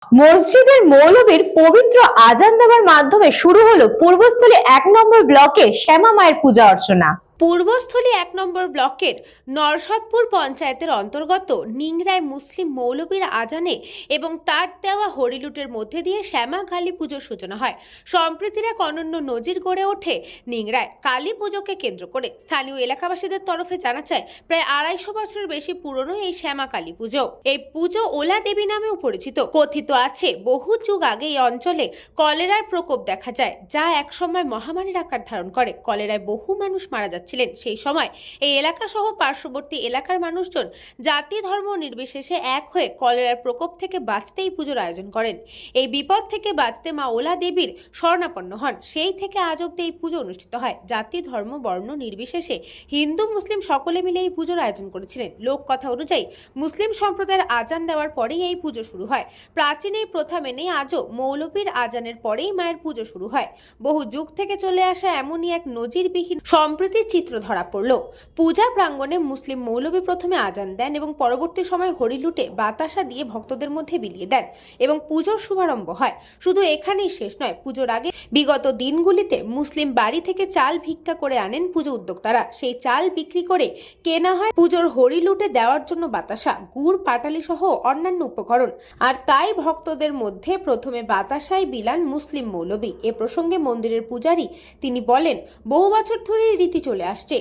মসজিদের মৌলবীর পবিত্র আজান দেওয়ার মাধ্যমে শুরু হলো পূর্বস্থলী ১ নম্বর ব্লকে শ্যামা মায়ের পূজা অর্চনা। পূর্বস্থলী ১ নম্বর ব্লকের নরসদপুর পঞ্চায়েতের অন্তর্গত নিংড়ায় মুসলিম মৌলবীর আজানে এবং তার দেওয়া হরিলুটের মধ্যে দিয়ে শ্যামা কালী পুজোর সূচনা হয়। সম্প্রীতির এক অনন্য নজির গড়ে ওঠে নিংড়ায় কালী পুজোকে কেন্দ্র করে। স্থানীয় এলাকাবাসীদের তরফে জানা যায়, প্রায় ২৫০ বছরের বেশি পুরনো এই শ্যামা কালী পুজো। এই পুজো ওলা দেবী নামেও পরিচিত। কথিত আছে, বহু যুগ আগে এই অঞ্চলে কলেরার প্রকোপ দেখা যায়, যা একসময় মহামারীর আকার ধারণ করে। কলেরায় বহু মানুষ মারা যাচ্ছে। সেই সময় এই এলাকা সহ পার্শ্ববর্তী এলাকার মানুষজন জাতি ধর্ম নির্বিশেষে এক হয়ে কলেরার প্রকোপ থেকে বাঁচতে এই পুজোর আয়োজন করেন। এই বিপদ থেকে বাঁচতে মা ওলা দেবীর শরণাপন্ন হন। সেই থেকে আজ অব্দি এই পুজো অনুষ্ঠিত হয়। জাতি ধর্ম বর্ণ নির্বিশেষে হিন্দু মুসলিম সকলে মিলে এই পুজোর আয়োজন করেছিলেন। লোককথা অনুযায়ী মুসলিম সম্প্রদায়ের আজান দেওয়ার পরেই এই পুজো শুরু হয়। প্রাচীন এই প্রথা মেনেই আজও মৌলবীর আজানের পরেই মায়ের পুজো শুরু হয়। বহু যুগ থেকে চলে আসা এমনই এক নজিরবিহীন সম্প্রীতির চিত্র ধরা পড়ল। পূজা প্রাঙ্গণে মুসলিম মৌলবী প্রথমে আজান দেন এবং পরবর্তী সময় হরিলুটে বাতাসা দিয়ে ভক্তদের মধ্যে বিলিয়ে দেন এবং পুজোর শুভারম্ভ হয়। শুধু এখানেই শেষ নয়, পুজোর আগে বিগত দিনগুলিতে মুসলিম বাড়ি থেকে চাল ভিক্ষা করে আনেন পুজো উদ্যোক্তারা। সেই চাল বিক্রি করে কেনা হয় পুজোর হরিলুটে দেওয়ার জন্য বাতাসা, গুড়, পাটালি সহ অন্যান্য উপকরণ। আর তাই ভক্তদের মধ্যে প্রথমে বাতাসাই বিলান মুসলিম মৌলবী। এ প্রসঙ্গে মন্দিরের পূজারী তিনি বলেন, বহু বছর ধরে এই রীতি চলে আসছে,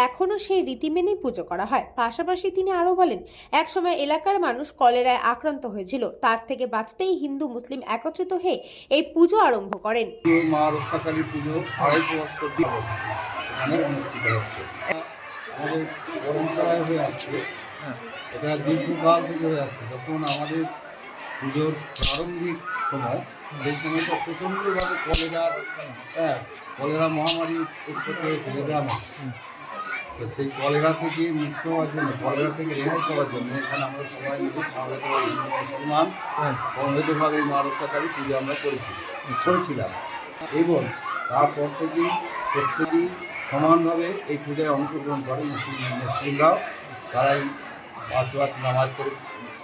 এখনো সেই রীতি মেনেই পুজো করা হয়। পাশাপাশি তিনি আরো বলেন, এক সময় এলাকার মানুষ কলেরায় আক্রান্ত হয়েছিল, তার থেকে বাঁচতেই হিন্দু মুসলিম একত্রিত হয়ে এই পুজো আরম্ভ করেন। মা রক্ষাকালী পুজো ২৫০ বছর ধরে এখানে অনুষ্ঠিত হচ্ছে। আমাদের পরম্পরায় হয়ে আসছে, এটা দীর্ঘকাল থেকে হয়ে আসছে। যখন আমাদের পুজোর প্রারম্ভিক সময়, সেই সময়টা প্রচণ্ডভাবে কলেরা মহামারী উৎপত্তি হয়েছিল গ্রামে। তো সেই কলেরা থেকে মুক্ত হওয়ার জন্য, কলেরা থেকে রেহাই পাওয়ার জন্য এখানে আমরা সবাই মিলে সমবেতভাবে হিন্দু মুসলমান সমবেতভাবে মা রক্ষাকালী পুজো আমরা করেছিলাম এবং তারপর থেকেই প্রত্যেকেই সমানভাবে এই পূজায় অংশগ্রহণ করে। মুসলিমরাও তারাই ৫ ওয়াক্ত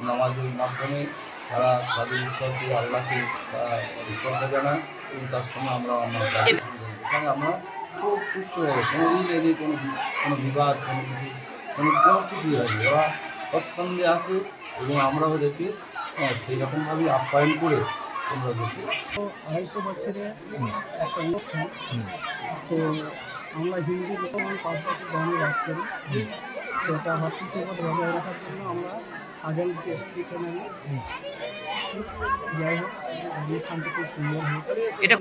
নামাজের মাধ্যমে তারা তাদের ঈশ্বরকে, আল্লাহকে শ্রদ্ধা জানায় এবং তার সঙ্গে আমরা এখানে আমরা খুব সুস্থভাবে কোনোদিন এদের কোনো বিবাদ, কোনো কিছুই হয়নি। ওরা স্বচ্ছন্দে আসে এবং আমরা ওদেরকে সেই রকমভাবেই আপ্যায়ন করে আমরা দেখি। ২৫০ বছরের একটা অনুষ্ঠান। তো আমরা হিন্দু মুসলমান পাশাপাশি গ্রামে বাস করি। তো এটা ভাতৃত্ববোধ বজায় রাখার জন্য আমরা আজান দিতে এসেছি এখানে। যাই হোক, অনুষ্ঠানটি খুব সুন্দর হয়েছে। এটা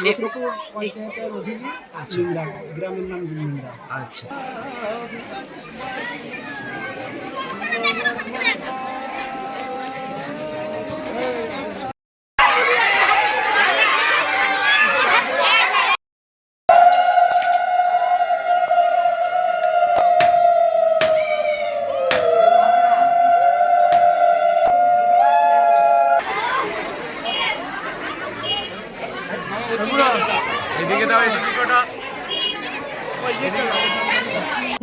নরসদপুর পঞ্চায়েতের অধীনে নিংড়া, গ্রামের নাম নিংড়া। আচ্ছা,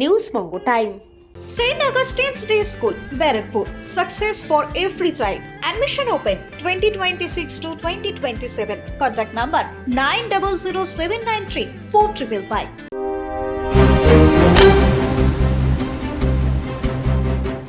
news Mongo time. St. Augustine's Day School, Barrackpur. Success for every child. Admission open 2026 to 2027. Contact number 900793 4555.